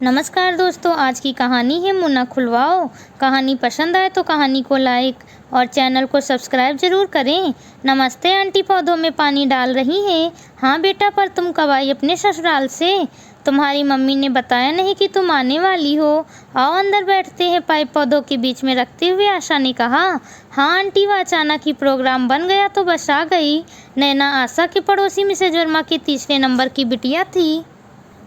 नमस्कार दोस्तों, आज की कहानी है मुन्ना खुलवाओ। कहानी पसंद आए तो कहानी को लाइक और चैनल को सब्सक्राइब जरूर करें। नमस्ते आंटी, पौधों में पानी डाल रही हैं? हाँ बेटा, पर तुम कब आई अपने ससुराल से? तुम्हारी मम्मी ने बताया नहीं कि तुम आने वाली हो। आओ अंदर बैठते हैं, पाइप पौधों के बीच में रखते हुए आशा ने कहा। हाँ आंटी, वह अचानक ही प्रोग्राम बन गया तो बस आ गई। नैना आशा के पड़ोसी मिसेज वर्मा की तीसरे नंबर की बिटिया थी।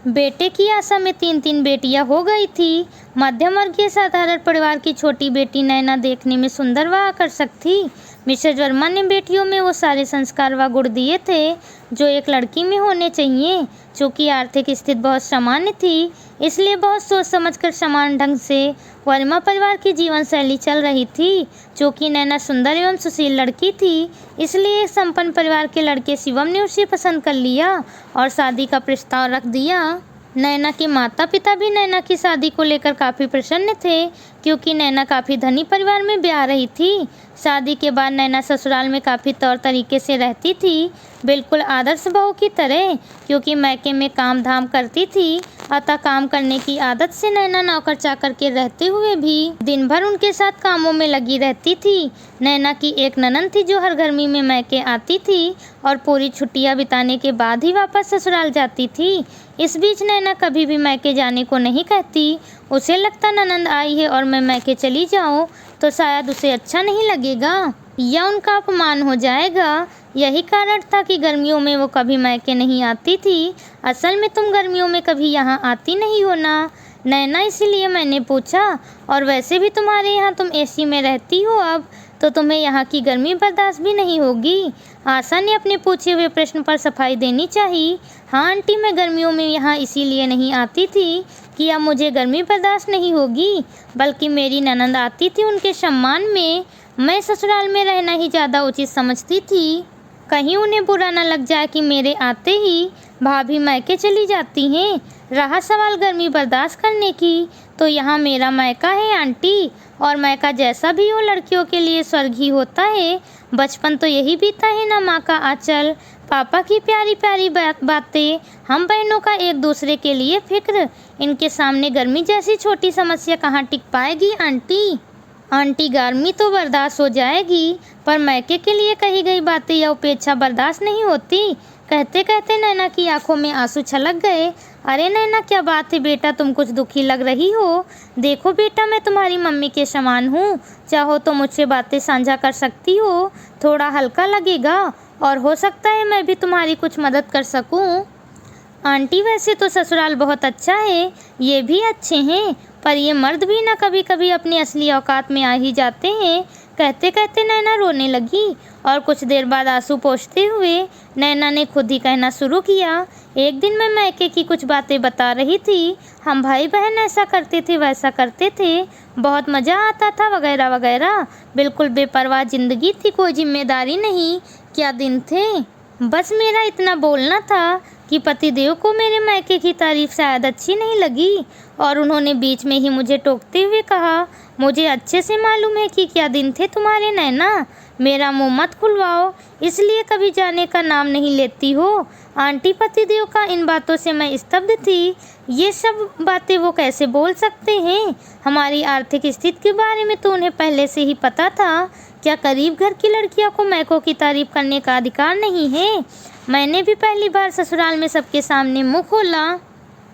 बेटे की आशा में 3 बेटियां हो गई थी। मध्यम वर्गीय साधारण परिवार की छोटी बेटी नैना देखने में सुंदर व आकर्षक थी। मिसेज वर्मा ने बेटियों में वो सारे संस्कार व गुण दिए थे जो एक लड़की में होने चाहिए। चूँकि आर्थिक स्थिति बहुत सामान्य थी, इसलिए बहुत सोच समझकर समान ढंग से वर्मा परिवार की जीवन शैली चल रही थी। चूँकि नैना सुंदर एवं सुशील लड़की थी, इसलिए एक संपन्न परिवार के लड़के शिवम ने उसे पसंद कर लिया और शादी का प्रस्ताव रख दिया। नैना के माता पिता भी नैना की शादी को लेकर काफ़ी प्रसन्न थे, क्योंकि नैना काफ़ी धनी परिवार में ब्याह रही थी। शादी के बाद नैना ससुराल में काफ़ी तौर तरीके से रहती थी, बिल्कुल आदर्श बहू की तरह। क्योंकि मैके में काम धाम करती थी, अतः काम करने की आदत से नैना नौकर चाकर के रहते हुए भी दिन भर उनके साथ कामों में लगी रहती थी। नैना की एक ननद थी जो हर गर्मी में मैके आती थी और पूरी छुट्टियां बिताने के बाद ही वापस ससुराल जाती थी। इस बीच नैना कभी भी मैके जाने को नहीं कहती। उसे लगता ननद आई है और मैं मैके चली जाऊं तो शायद उसे अच्छा नहीं लगेगा या उनका अपमान हो जाएगा। यही कारण था कि गर्मियों में वो कभी मैके नहीं आती थी। असल में तुम गर्मियों में कभी यहाँ आती नहीं हो ना नैना, इसीलिए मैंने पूछा। और वैसे भी तुम्हारे यहाँ तुम एसी में रहती हो अब, तो तुम्हें यहाँ की गर्मी बर्दाश्त भी नहीं होगी। आशा ने अपने पूछे हुए प्रश्न पर सफाई देनी चाहिए। हाँ आंटी, मैं गर्मियों में यहाँ इसीलिए नहीं आती थी कि अब मुझे गर्मी बर्दाश्त नहीं होगी, बल्कि मेरी ननद आती थी उनके सम्मान में। मैं ससुराल में रहना ही ज़्यादा उचित समझती थी, कहीं उन्हें बुरा न लग जाए कि मेरे आते ही भाभी मैके चली जाती हैं। रहा सवाल गर्मी बर्दाश्त करने की, तो यहाँ मेरा मैका है आंटी, और मैका जैसा भी हो लड़कियों के लिए स्वर्ग ही होता है। बचपन तो यही बीता है ना, माँ का आंचल, पापा की प्यारी प्यारी बातें, हम बहनों का एक दूसरे के लिए फिक्र। इनके सामने गर्मी जैसी छोटी समस्या कहाँ टिक पाएगी आंटी। आंटी, गर्मी तो बर्दाश्त हो जाएगी, पर मैके के लिए कही गई बातें या उपेक्षा बर्दाश्त नहीं होती। कहते कहते नैना की आंखों में आंसू छलक गए। अरे नैना, क्या बात है बेटा, तुम कुछ दुखी लग रही हो। देखो बेटा, मैं तुम्हारी मम्मी के समान हूँ, चाहो तो मुझसे बातें साझा कर सकती हो, थोड़ा हल्का लगेगा और हो सकता है मैं भी तुम्हारी कुछ मदद कर सकूँ। आंटी, वैसे तो ससुराल बहुत अच्छा है, ये भी अच्छे हैं, पर ये मर्द भी ना कभी कभी अपनी असली औकात में आ ही जाते हैं। कहते कहते नैना रोने लगी और कुछ देर बाद आंसू पोंछते हुए नैना ने खुद ही कहना शुरू किया। एक दिन मैं मैके की कुछ बातें बता रही थी। हम भाई बहन ऐसा करते थे, वैसा करते थे, बहुत मज़ा आता था, वगैरह वगैरह। बिल्कुल बेपरवाह जिंदगी थी, कोई जिम्मेदारी नहीं। क्या दिन थे। बस मेरा इतना बोलना था कि पतिदेव को मेरे मैके की तारीफ शायद अच्छी नहीं लगी और उन्होंने बीच में ही मुझे टोकते हुए कहा, मुझे अच्छे से मालूम है कि क्या दिन थे तुम्हारे नैना, मेरा मुंह मत खुलवाओ, इसलिए कभी जाने का नाम नहीं लेती हो। आंटी, पतिदेव का इन बातों से मैं स्तब्ध थी। ये सब बातें वो कैसे बोल सकते हैं। हमारी आर्थिक स्थिति के बारे में तो उन्हें पहले से ही पता था। क्या गरीब घर की लड़कियों को मैकों की तारीफ करने का अधिकार नहीं है। मैंने भी पहली बार ससुराल में सबके सामने मुंह खोला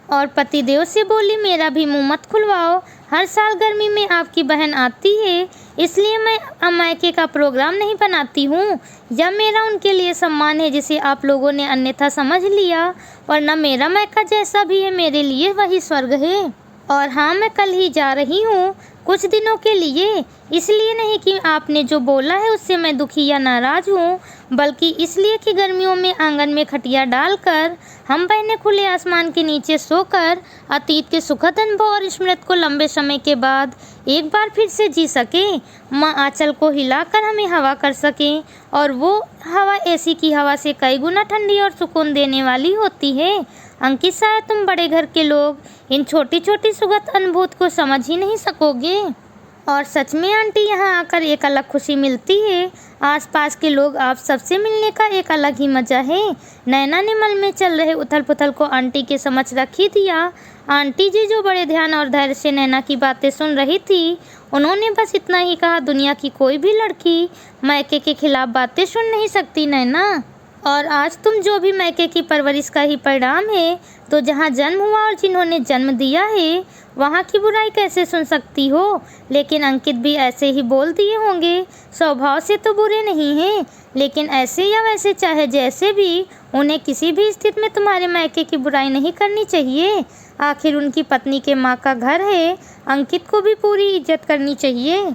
और पतिदेव से बोली, मेरा भी मुंह मत खुलवाओ, हर साल गर्मी में आपकी बहन आती है, इसलिए मैं मैके का प्रोग्राम नहीं बनाती हूँ। यह मेरा उनके लिए सम्मान है जिसे आप लोगों ने अन्यथा समझ लिया, वरना मेरा मैका जैसा भी है मेरे लिए वही स्वर्ग है। और हाँ, मैं कल ही जा रही हूँ, कुछ दिनों के लिए। इसलिए नहीं कि आपने जो बोला है उससे मैं दुखी या नाराज हूँ, बल्कि इसलिए कि गर्मियों में आंगन में खटिया डालकर हम बहनें खुले आसमान के नीचे सोकर अतीत के सुखद अनुभव और स्मृति को लंबे समय के बाद एक बार फिर से जी सकें। माँ आंचल को हिलाकर हमें हवा कर सकें, और वो हवा एसी की हवा से कई गुना ठंडी और सुकून देने वाली होती है। अंकित, शायद तुम बड़े घर के लोग इन छोटी छोटी सुखद अनुभूति को समझ ही नहीं सकोगे। और सच में आंटी, यहाँ आकर एक अलग खुशी मिलती है। आसपास के लोग आप सबसे मिलने का एक अलग ही मजा है। नैना ने मन में चल रहे उथल पुथल को आंटी के समक्ष रख ही दिया। आंटी जी जो बड़े ध्यान और धैर्य से नैना की बातें सुन रही थी, उन्होंने बस इतना ही कहा, दुनिया की कोई भी लड़की मायके के खिलाफ बातें सुन नहीं सकती नैना। और आज तुम जो भी मायके की परवरिश का ही परिणाम है, तो जहाँ जन्म हुआ और जिन्होंने जन्म दिया है, वहाँ की बुराई कैसे सुन सकती हो। लेकिन अंकित भी ऐसे ही बोल दिए होंगे, स्वभाव से तो बुरे नहीं हैं, लेकिन ऐसे या वैसे चाहे जैसे भी, उन्हें किसी भी स्थिति में तुम्हारे मायके की बुराई नहीं करनी चाहिए। आखिर उनकी पत्नी के माँ का घर है, अंकित को भी पूरी इज्जत करनी चाहिए।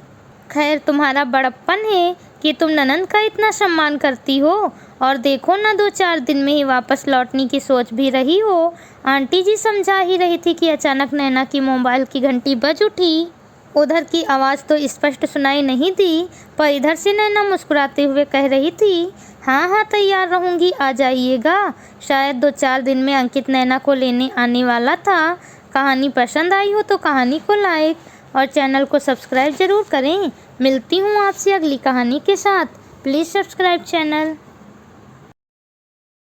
खैर, तुम्हारा बड़प्पन है कि तुम ननंद का इतना सम्मान करती हो, और देखो ना 2-4 दिन में ही वापस लौटने की सोच भी रही हो। आंटी जी समझा ही रही थी कि अचानक नैना की मोबाइल की घंटी बज उठी। उधर की आवाज़ तो स्पष्ट सुनाई नहीं दी, पर इधर से नैना मुस्कुराते हुए कह रही थी, हाँ हाँ तैयार रहूँगी, आ जाइएगा। शायद 2-4 दिन में अंकित नैना को लेने आने वाला था। कहानी पसंद आई हो तो कहानी को लाइक और चैनल को सब्सक्राइब ज़रूर करें। मिलती हूँ आपसे अगली कहानी के साथ। Please subscribe channel.